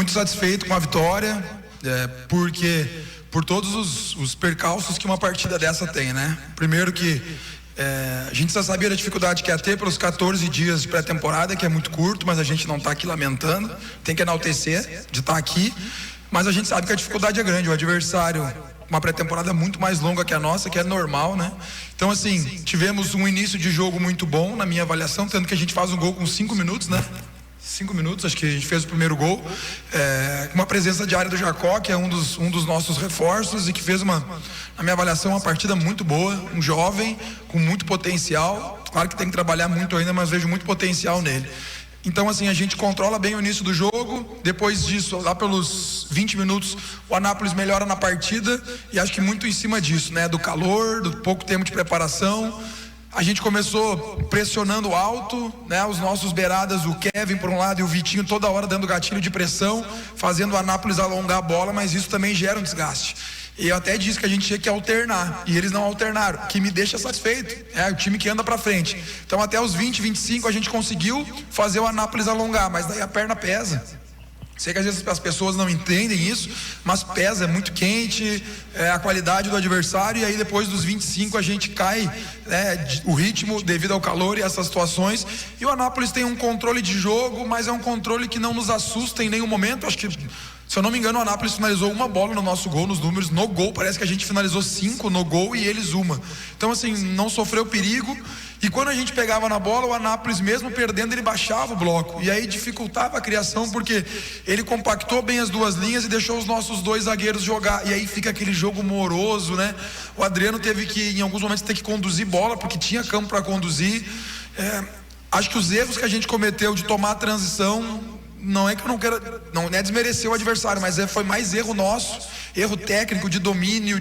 muito satisfeito com a vitória, porque por todos os percalços que uma partida dessa tem, né? Primeiro que a gente já sabia da dificuldade que ia ter pelos 14 dias de pré-temporada, que é muito curto, mas a gente não está aqui lamentando, tem que enaltecer de estar aqui, mas a gente sabe que a dificuldade é grande, o adversário, uma pré-temporada muito mais longa que a nossa, que é normal, né? Então, assim, tivemos um início de jogo muito bom, na minha avaliação, tanto que a gente faz um gol com 5 minutos, né? 5 minutos, acho que a gente fez o primeiro gol, com uma presença diária do Jacó, que é um dos nossos reforços e que fez na minha avaliação, uma partida muito boa, um jovem com muito potencial, claro que tem que trabalhar muito ainda, mas vejo muito potencial nele. Então, assim, a gente controla bem o início do jogo, depois disso, lá pelos 20 minutos, o Anápolis melhora na partida, e acho que muito em cima disso, né, do calor, do pouco tempo de preparação. A gente começou pressionando alto, né? Os nossos beiradas, o Kevin por um lado e o Vitinho toda hora dando gatilho de pressão, fazendo o Anápolis alongar a bola, mas isso também gera um desgaste. E eu até disse que a gente tinha que alternar, e eles não alternaram, que me deixa satisfeito. É o time que anda pra frente. Então até os 20, 25 a gente conseguiu fazer o Anápolis alongar, mas daí a perna pesa. Sei que às vezes as pessoas não entendem isso, mas pesa, é muito quente, a qualidade do adversário, e aí depois dos 25 a gente cai, né, o ritmo devido ao calor e essas situações. E o Anápolis tem um controle de jogo, mas é um controle que não nos assusta em nenhum momento. Acho que, se eu não me engano, o Anápolis finalizou uma bola no nosso gol, nos números, no gol, parece que a gente finalizou 5 no gol e eles uma. Então, assim, não sofreu perigo. E quando a gente pegava na bola, o Anápolis, mesmo perdendo, ele baixava o bloco. E aí dificultava a criação, porque ele compactou bem as duas linhas e deixou os nossos 2 zagueiros jogar. E aí fica aquele jogo moroso, né? O Adriano teve que, em alguns momentos, ter que conduzir bola, porque tinha campo para conduzir. Acho que os erros que a gente cometeu de tomar a transição, não é que eu não quero, não é desmerecer o adversário, mas foi mais erro nosso, erro técnico de domínio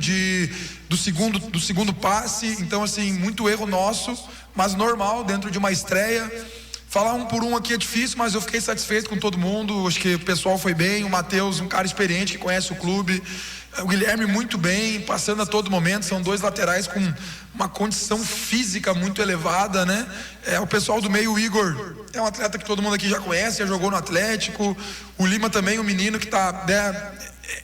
do segundo passe. Então, assim, muito erro nosso, mas normal dentro de uma estreia. Falar um por um aqui é difícil, mas eu fiquei satisfeito com todo mundo. Acho que o pessoal foi bem. O Matheus, um cara experiente que conhece o clube. O Guilherme muito bem, passando a todo momento. São 2 laterais com uma condição física muito elevada, né? O pessoal do meio, o Igor, é um atleta que todo mundo aqui já conhece, já jogou no Atlético. O Lima também, um menino que tá, né,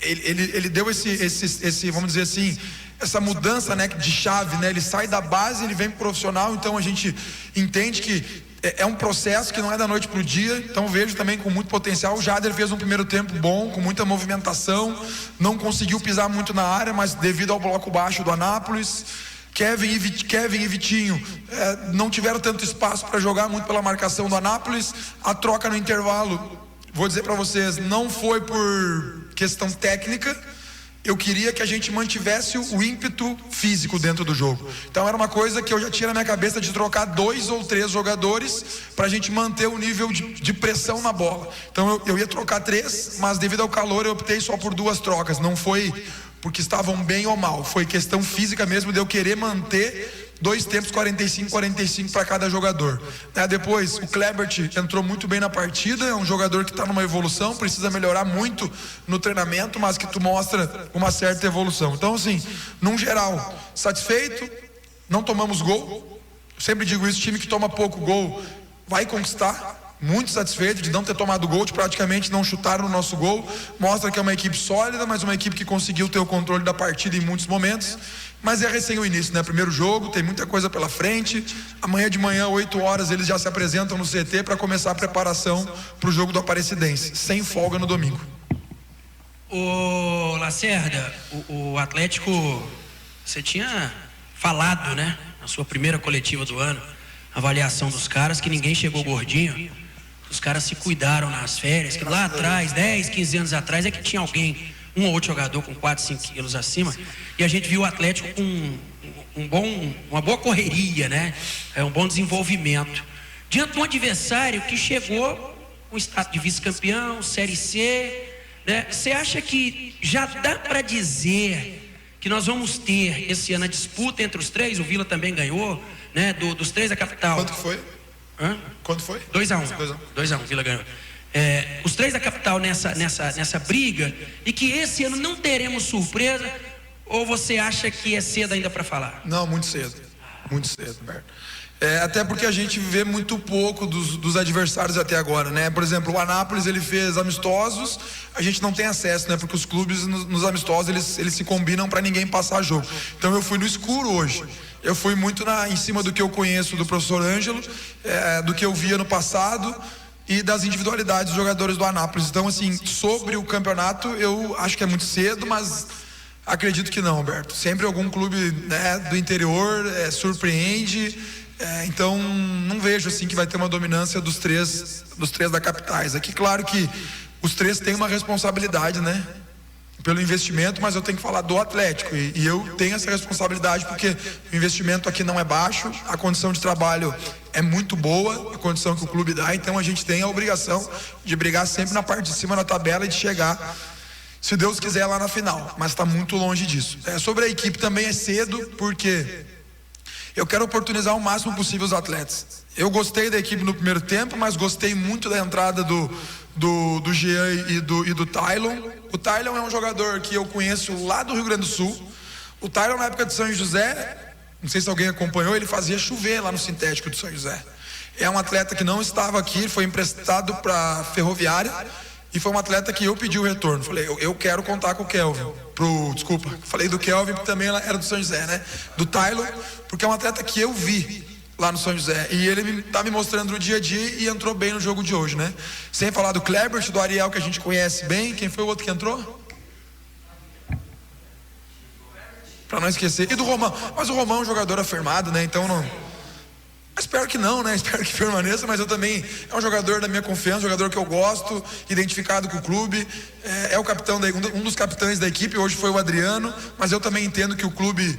ele deu esse, vamos dizer assim, essa mudança, né, de chave, né? Ele sai da base, ele vem pro profissional. Então a gente entende que é um processo que não é da noite pro dia. Então vejo também com muito potencial. O Jader fez um primeiro tempo bom, com muita movimentação, não conseguiu pisar muito na área, mas devido ao bloco baixo do Anápolis. Kevin e Vitinho não tiveram tanto espaço para jogar, muito pela marcação do Anápolis. A troca no intervalo, vou dizer para vocês, não foi por questão técnica. Eu queria que a gente mantivesse o ímpeto físico dentro do jogo. Então era uma coisa que eu já tinha na minha cabeça, de trocar 2 ou 3 jogadores para a gente manter o nível de pressão na bola. Então eu ia trocar 3, mas devido ao calor eu optei só por 2 trocas. Não foi porque estavam bem ou mal, foi questão física mesmo, de eu querer manter 2 tempos 45 para cada jogador. Depois o Klebert entrou muito bem na partida, é um jogador que está numa evolução, precisa melhorar muito no treinamento, mas que tu mostra uma certa evolução. Então, assim, num geral, satisfeito, não tomamos gol. Eu sempre digo isso, time que toma pouco gol vai conquistar. Muito satisfeito de não ter tomado gol, de praticamente não chutar no nosso gol. Mostra que é uma equipe sólida, mas uma equipe que conseguiu ter o controle da partida em muitos momentos. Mas é recém o início, né? Primeiro jogo, tem muita coisa pela frente. Amanhã de manhã, 8 horas, eles já se apresentam no CT para começar a preparação para o jogo do Aparecidense, sem folga no domingo. Ô Lacerda, o Atlético, você tinha falado, né, na sua primeira coletiva do ano, avaliação dos caras, que ninguém chegou gordinho. Os caras se cuidaram nas férias, que lá atrás, 10, 15 anos atrás, é que tinha alguém, um ou outro jogador com 4, 5 quilos acima, e a gente viu o Atlético com uma boa correria, né? Um bom desenvolvimento. Diante de um adversário que chegou com status de vice-campeão, Série C, né? Você acha que já dá para dizer que nós vamos ter esse ano a disputa entre os 3? O Vila também ganhou, né? Dos 3 da capital. Quanto que foi? Quanto foi? 2-1. 2-1, Vila ganhou. Os 3 da capital nessa briga, e que esse ano não teremos surpresa, ou você acha que é cedo ainda para falar? Não, muito cedo, Berto. Até porque a gente vê muito pouco dos adversários até agora, né? Por exemplo, o Anápolis, ele fez amistosos, a gente não tem acesso, né? Porque os clubes nos amistosos, eles se combinam para ninguém passar jogo. Então eu fui no escuro hoje. Eu fui muito em cima do que eu conheço do professor Ângelo, do que eu via no passado e das individualidades dos jogadores do Anápolis. Então, assim, sobre o campeonato, eu acho que é muito cedo, mas acredito que não, Alberto. Sempre algum clube, né, do interior surpreende. Então não vejo assim que vai ter uma dominância dos três da capitais. Aqui claro que os três têm uma responsabilidade, né, pelo investimento, mas eu tenho que falar do Atlético e eu tenho essa responsabilidade porque o investimento aqui não é baixo, a condição de trabalho é muito boa, a condição que o clube dá, então a gente tem a obrigação de brigar sempre na parte de cima da tabela e de chegar, se Deus quiser, lá na final, mas está muito longe disso. Sobre a equipe também é cedo, porque eu quero oportunizar o máximo possível os atletas. Eu gostei da equipe no primeiro tempo, mas gostei muito da entrada do Jean e do Tylon. O Tylon é um jogador que eu conheço lá do Rio Grande do Sul. O Tylon, na época de São José, não sei se alguém acompanhou, ele fazia chover lá no sintético de São José. É um atleta que não estava aqui, foi emprestado para Ferroviária e foi um atleta que eu pedi o retorno. Falei, eu quero contar com o Kelvin. Falei do Kelvin, que também era do São José, né? Do Tylon, porque é um atleta que eu vi lá no São José, e ele tá me mostrando no dia a dia e entrou bem no jogo de hoje, né? Sem falar do Klebert, do Ariel, que a gente conhece bem. Quem foi o outro que entrou? Pra não esquecer. E do Romão. Mas o Romão é um jogador afirmado, né? Então não... Espero que não, né? Espero que permaneça, mas eu também... É um jogador da minha confiança, um jogador que eu gosto, identificado com o clube. É o capitão, um dos capitães da equipe. Hoje foi o Adriano, mas eu também entendo que o clube...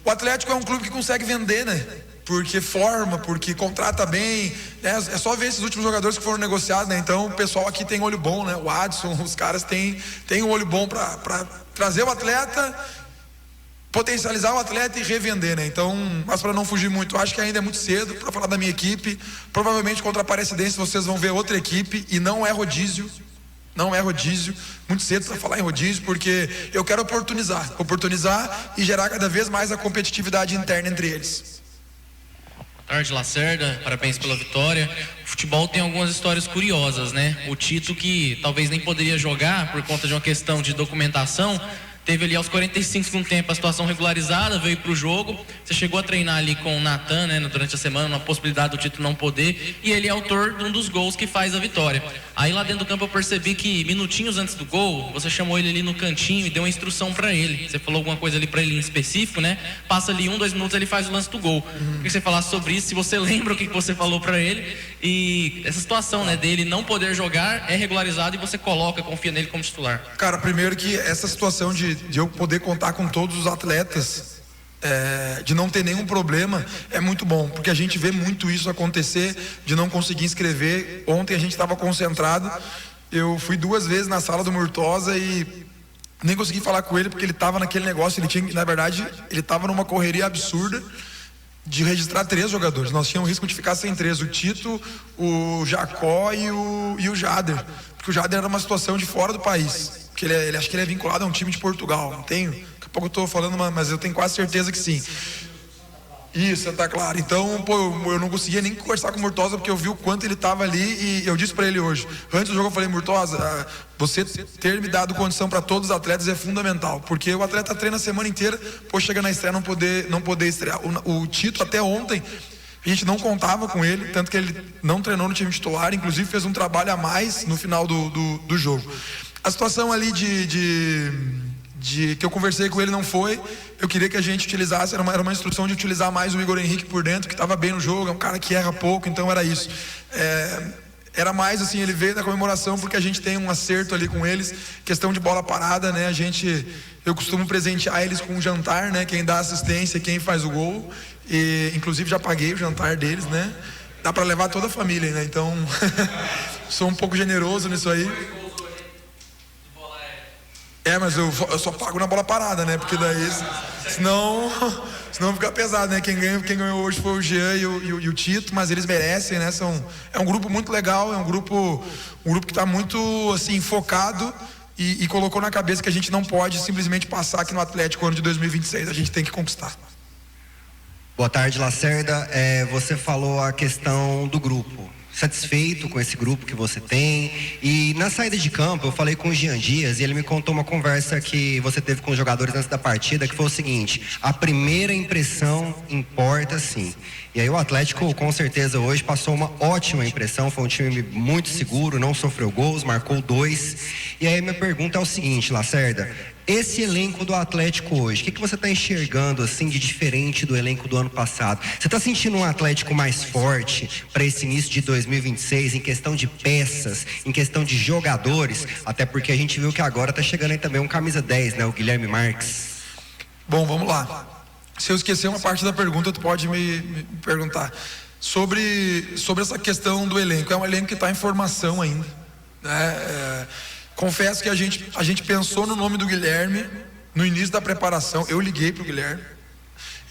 O Atlético é um clube que consegue vender, né? Porque forma, porque contrata bem, né? É só ver esses últimos jogadores que foram negociados, né? Então o pessoal aqui tem olho bom, né? O Adson, os caras têm um olho bom para trazer o atleta, potencializar o atleta e revender, né? Então, mas para não fugir muito, acho que ainda é muito cedo para falar da minha equipe. Provavelmente contra a Aparecidense vocês vão ver outra equipe e não é rodízio. Não é rodízio, muito cedo para falar em rodízio, porque eu quero oportunizar e gerar cada vez mais a competitividade interna entre eles. Boa tarde, Lacerda, parabéns pela vitória. O futebol tem algumas histórias curiosas, né? O Tito, que talvez nem poderia jogar por conta de uma questão de documentação, teve ali aos 45 do segundo tempo a situação regularizada, veio para o jogo. Você chegou a treinar ali com o Natan, né, durante a semana, uma possibilidade do Tito não poder, e ele é autor de um dos gols que faz a vitória. Aí lá dentro do campo eu percebi que minutinhos antes do gol, você chamou ele ali no cantinho e deu uma instrução para ele. Você falou alguma coisa ali para ele em específico, né? Passa ali 1, 2 minutos, ele faz o lance do gol. Queria que você falasse sobre isso, se você lembra o que você falou para ele, e essa situação, né, dele não poder jogar é regularizado e você confia nele como titular. Cara, primeiro que essa situação de eu poder contar com todos os atletas, de não ter nenhum problema, é muito bom, porque a gente vê muito isso acontecer, de não conseguir inscrever. Ontem a gente estava concentrado, eu fui 2 vezes na sala do Murtosa e nem consegui falar com ele, porque ele estava naquele negócio, na verdade, ele estava numa correria absurda de registrar 3 jogadores. Nós tínhamos risco de ficar sem 3, o Tito, o Jacó e o Jader, porque o Jader era uma situação de fora do país, porque ele acho que ele é vinculado a um time de Portugal, não tenho, daqui a pouco eu estou falando, mas eu tenho quase certeza que sim. Isso, tá claro. Então, eu não conseguia nem conversar com o Murtosa, porque eu vi o quanto ele estava ali, e eu disse para ele hoje, antes do jogo eu falei, Murtosa, você ter me dado condição para todos os atletas é fundamental, porque o atleta treina a semana inteira, chega na estreia não poder estrear. O Tito até ontem, a gente não contava com ele, tanto que ele não treinou no time titular, inclusive fez um trabalho a mais no final do jogo. A situação ali que eu conversei com ele não foi, eu queria que a gente utilizasse, era uma instrução de utilizar mais o Igor Henrique por dentro, que estava bem no jogo, é um cara que erra pouco, então era isso. Era mais assim, ele veio da comemoração porque a gente tem um acerto ali com eles, questão de bola parada, né? Eu costumo presentear eles com um jantar, né? Quem dá assistência, quem faz o gol, e inclusive já paguei o jantar deles, né? Dá para levar toda a família, né? Então sou um pouco generoso nisso aí. Mas eu só pago na bola parada, né? Porque daí, senão fica pesado, né? Quem ganhou hoje foi o Jean e o Tito, mas eles merecem, né? É um grupo muito legal, é um grupo que está muito, assim, focado e colocou na cabeça que a gente não pode simplesmente passar aqui no Atlético ano de 2026, a gente tem que conquistar. Boa tarde, Lacerda. Você falou a questão do grupo. Satisfeito com esse grupo que você tem? E na saída de campo, eu falei com o Jean Dias e ele me contou uma conversa que você teve com os jogadores antes da partida, que foi o seguinte: a primeira impressão importa sim. E aí o Atlético, com certeza, hoje passou uma ótima impressão, foi um time muito seguro, não sofreu gols, marcou 2. E aí minha pergunta é o seguinte, Lacerda: esse elenco do Atlético hoje, o que você está enxergando assim de diferente do elenco do ano passado? Você está sentindo um Atlético mais forte para esse início de 2026 em questão de peças, em questão de jogadores? Até porque a gente viu que agora está chegando aí também um camisa 10, né? O Guilherme Marques. Bom, vamos lá. Se eu esquecer uma parte da pergunta, tu pode me perguntar. Sobre essa questão do elenco. É um elenco que está em formação ainda, né? Confesso que a gente pensou no nome do Guilherme no início da preparação. Eu liguei pro Guilherme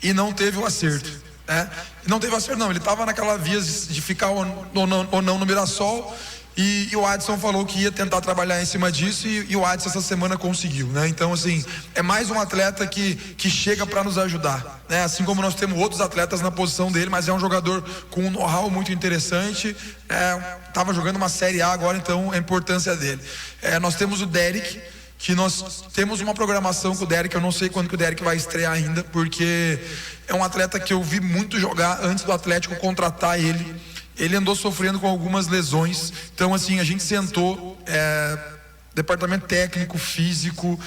e não teve o acerto, né? Não teve acerto não, ele estava naquela via de ficar ou não no Mirassol, e o Adson falou que ia tentar trabalhar em cima disso, e o Adson essa semana conseguiu, né? Então assim, é mais um atleta que chega para nos ajudar, né? Assim como nós temos outros atletas na posição dele, mas é um jogador com um know-how muito interessante, estava jogando uma Série A agora, então a importância dele. Nós temos o Derek, que nós temos uma programação com o Derek. Eu não sei quando que o Derek vai estrear ainda, porque é um atleta que eu vi muito jogar antes do Atlético contratar ele. Ele andou sofrendo com algumas lesões, então assim, a gente sentou, departamento técnico, físico,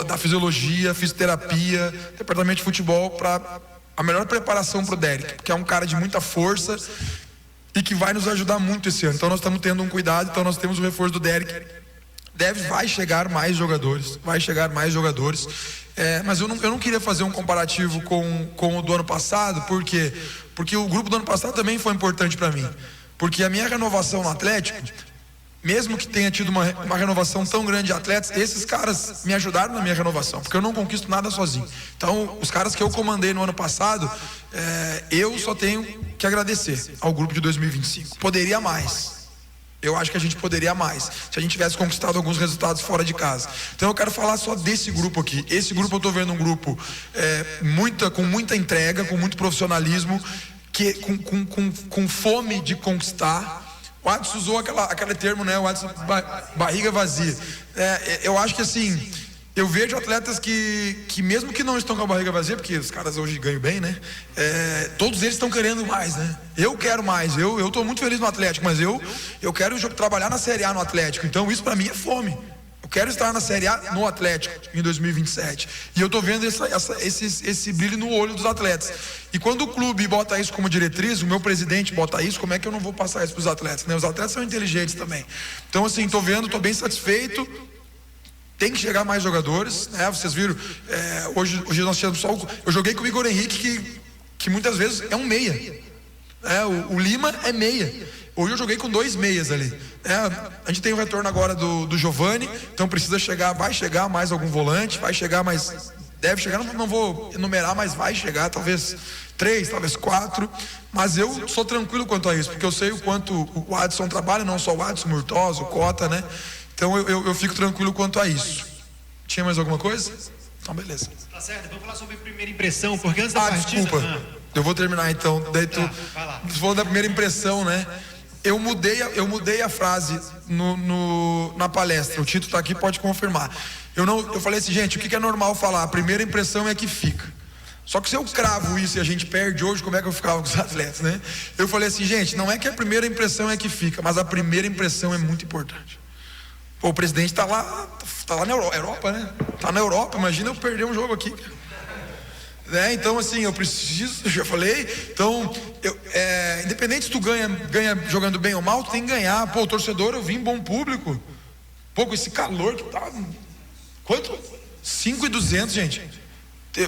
da fisiologia, fisioterapia, departamento de futebol, para a melhor preparação para o Derek, porque é um cara de muita força e que vai nos ajudar muito esse ano. Então nós estamos tendo um cuidado, então nós temos o reforço do Derek. Vai chegar mais jogadores, mas eu não queria fazer um comparativo com o do ano passado, porque o grupo do ano passado também foi importante para mim, porque a minha renovação no Atlético, mesmo que tenha tido uma renovação tão grande de atletas, esses caras me ajudaram na minha renovação, porque eu não conquisto nada sozinho. Então os caras que eu comandei no ano passado, eu só tenho que agradecer ao grupo de 2025. Poderia mais. Eu acho que a gente poderia mais, se a gente tivesse conquistado alguns resultados fora de casa. Então eu quero falar só desse grupo aqui. Esse grupo eu estou vendo um grupo com muita entrega, com muito profissionalismo, com fome de conquistar. O Adson usou aquele termo, né? O Adson, barriga vazia. Eu acho que assim, eu vejo atletas que mesmo que não estão com a barriga vazia, porque os caras hoje ganham bem, né? Todos eles estão querendo mais, né? Eu quero mais, eu estou muito feliz no Atlético, mas eu quero trabalhar na Série A no Atlético, então isso para mim é fome. Eu quero estar na Série A no Atlético em 2027, e eu estou vendo esse brilho no olho dos atletas. E quando o clube bota isso como diretriz, o meu presidente bota isso, como é que eu não vou passar isso para os atletas, né? Os atletas são inteligentes também. Então assim, estou bem satisfeito. Tem que chegar mais jogadores, né? Vocês viram, hoje nós tivemos eu joguei com o Igor Henrique, que muitas vezes é um meia, o Lima é meia. Hoje eu joguei com 2 meias ali. A gente tem o retorno agora do Giovani, então vai chegar mais algum volante, deve chegar, não vou enumerar, mas vai chegar, talvez 3, talvez 4, mas eu sou tranquilo quanto a isso, porque eu sei o quanto o Adson trabalha, não só o Adson, o Murtosa, o Cota, né? Então eu fico tranquilo quanto a isso. Tinha mais alguma coisa? Então beleza. Tá certo, vamos falar sobre a primeira impressão, porque antes da partida... Desculpa, eu vou terminar então. Daí vai lá. Você falou da primeira impressão, né? Eu mudei a frase na palestra, o Tito está aqui, pode confirmar. Eu falei assim, gente, o que é normal falar? A primeira impressão é que fica. Só que se eu cravo isso e a gente perde hoje, como é que eu ficava com os atletas, né? Eu falei assim, gente, não é que a primeira impressão é que fica, mas a primeira impressão é muito importante. Pô, o presidente tá lá na Europa, né? Tá na Europa, imagina eu perder um jogo aqui. Então assim, eu já falei, então, independente se tu ganha jogando bem ou mal, tu tem que ganhar. Pô, o torcedor, eu vim bom público. Pô, com esse calor que tá... Quanto? 5.200, gente.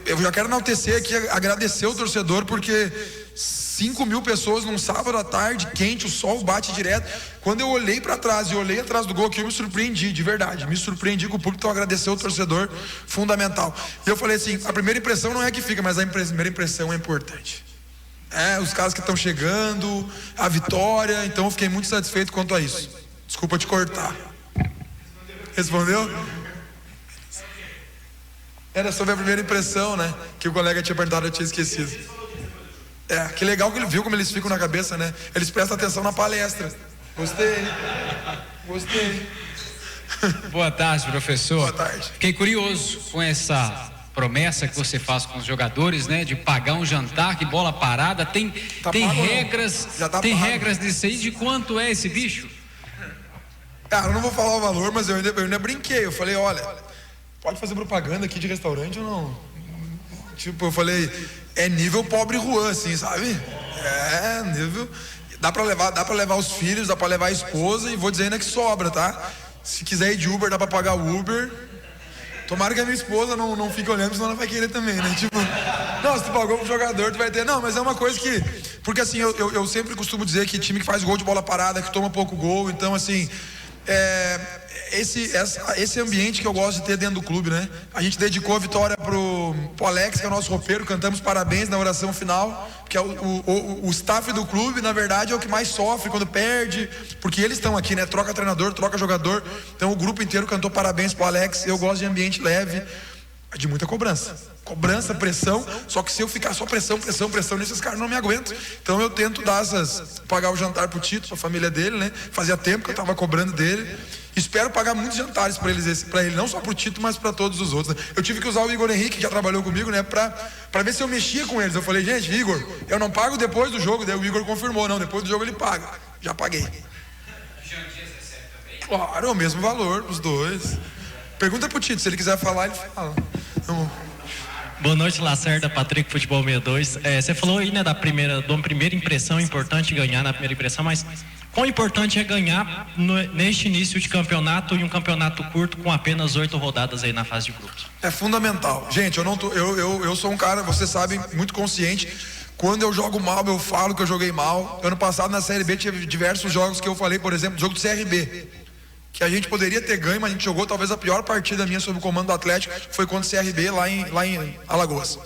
Eu já quero enaltecer aqui, agradecer o torcedor, porque 5.000 pessoas num sábado à tarde, quente, o sol bate direto. Quando eu olhei para trás e olhei atrás do gol aqui, eu me surpreendi, de verdade. Me surpreendi com o público, então agradecer o torcedor, fundamental. E eu falei assim, a primeira impressão não é que fica, mas a primeira impressão é importante. Os caras que estão chegando, a vitória, então eu fiquei muito satisfeito quanto a isso. Desculpa te cortar. Respondeu? Era sobre a primeira impressão, né? Que o colega tinha perguntado, eu tinha esquecido. Que legal que ele viu como eles ficam na cabeça, né? Eles prestam atenção na palestra. Gostei. Boa tarde, professor. Boa tarde. Fiquei curioso com essa promessa que você faz com os jogadores, né? De pagar um jantar, que bola parada. Tem regras, tem regras disso aí. De quanto é esse bicho? Cara, eu não vou falar o valor, mas eu ainda brinquei. Eu falei, olha, pode fazer propaganda aqui de restaurante ou não? Tipo, eu falei, é nível pobre Juan, assim, sabe? Nível. Dá pra levar os filhos, dá pra levar a esposa, e vou dizer ainda que sobra, tá? Se quiser ir de Uber, dá pra pagar o Uber. Tomara que a minha esposa não fique olhando, senão ela vai querer também, né? Tipo, não, se tu pagou pro jogador, tu vai ter. Não, mas é uma coisa que. Porque assim, eu sempre costumo dizer que time que faz gol de bola parada, que toma pouco gol, então assim. Esse ambiente que eu gosto de ter dentro do clube, né? A gente dedicou a vitória pro Alex, que é o nosso roupeiro, cantamos parabéns na oração final, que é o staff do clube, na verdade, é o que mais sofre quando perde, porque eles estão aqui, né? Troca treinador, troca jogador, então o grupo inteiro cantou parabéns pro Alex. Eu gosto de ambiente leve, de muita cobrança, pressão, só que se eu ficar só pressão, nesses caras não me aguentam. Então eu tento pagar o jantar pro Tito, pra família dele, né? Fazia tempo que eu tava cobrando dele. Espero pagar muitos jantares pra ele, não só pro Tito, mas pra todos os outros, né? Eu tive que usar o Igor Henrique, que já trabalhou comigo, né? Pra ver se eu mexia com eles. Eu falei, gente, Igor, eu não pago depois do jogo. Daí o Igor confirmou, não, depois do jogo ele paga. Já paguei. Claro, é o mesmo valor, os dois. Pergunta pro Tito, se ele quiser falar, ele fala. Boa noite, Lacerda, Patrick, Futebol 62. Você falou aí, né, da primeira impressão, importante ganhar na primeira impressão, mas quão importante é ganhar neste início de campeonato e um campeonato curto com apenas 8 rodadas aí na fase de grupos? É fundamental. Gente, eu sou um cara, vocês sabem, muito consciente. Quando eu jogo mal, eu falo que eu joguei mal. Ano passado na Série B tive diversos jogos que eu falei, por exemplo, jogo do CRB, que a gente poderia ter ganho, mas a gente jogou talvez a pior partida minha sob o comando do Atlético, foi contra o CRB lá em Alagoas.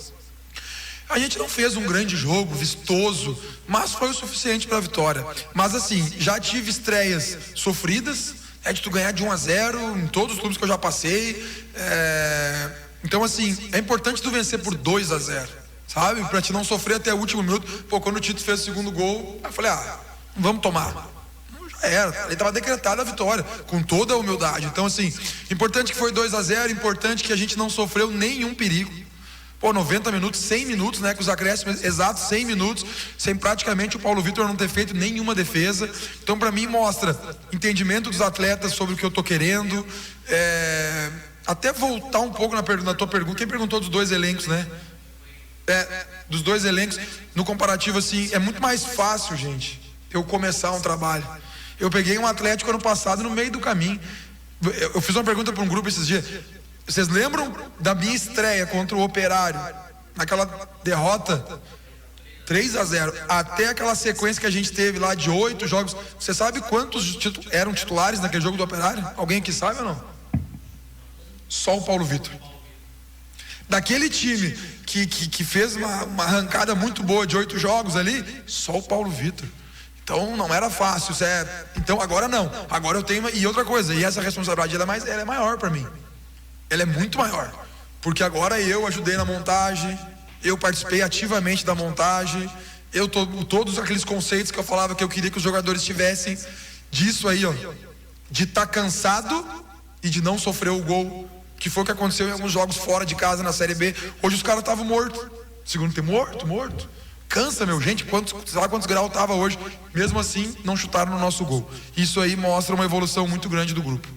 A gente não fez um grande jogo, vistoso, mas foi o suficiente para a vitória. Mas assim, já tive estreias sofridas, de tu ganhar de 1-0 em todos os clubes que eu já passei. Então assim, é importante tu vencer por 2-0, sabe? Para te não sofrer até o último minuto. Pô, quando o Tito fez o segundo gol, eu falei, vamos tomar. Ele estava decretada a vitória, com toda a humildade. Então assim, importante que foi 2-0, importante que a gente não sofreu nenhum perigo. 90 minutos, 100 minutos, né? Com os acréscimos exatos, 100 minutos, sem praticamente o Paulo Vitor não ter feito nenhuma defesa. Então para mim mostra entendimento dos atletas sobre o que eu tô querendo. Até voltar um pouco na tua pergunta, quem perguntou dos dois elencos, né? Dos dois elencos, no comparativo assim, é muito mais fácil, gente, eu começar um trabalho. Eu peguei um Atlético ano passado no meio do caminho. Eu fiz uma pergunta para um grupo esses dias. Vocês lembram da minha estreia contra o Operário? Naquela derrota 3-0, até aquela sequência que a gente teve lá de 8 jogos. Você sabe quantos eram titulares naquele jogo do Operário? Alguém aqui sabe ou não? Só o Paulo Vitor. Daquele time que fez uma arrancada muito boa de 8 jogos ali, só o Paulo Vitor. Então não era fácil. Então agora não. Agora eu tenho. E outra coisa, e essa responsabilidade ela é maior para mim. Ela é muito maior. Porque agora eu ajudei na montagem, eu participei ativamente da montagem, todos aqueles conceitos que eu falava que eu queria que os jogadores tivessem, disso aí, de estar cansado e de não sofrer o gol, que foi o que aconteceu em alguns jogos fora de casa na Série B. Hoje os caras estavam mortos. Segundo tempo, morto. Cansa, meu, gente, sei lá quantos graus tava hoje. Mesmo assim, não chutaram no nosso gol. Isso aí mostra uma evolução muito grande do grupo.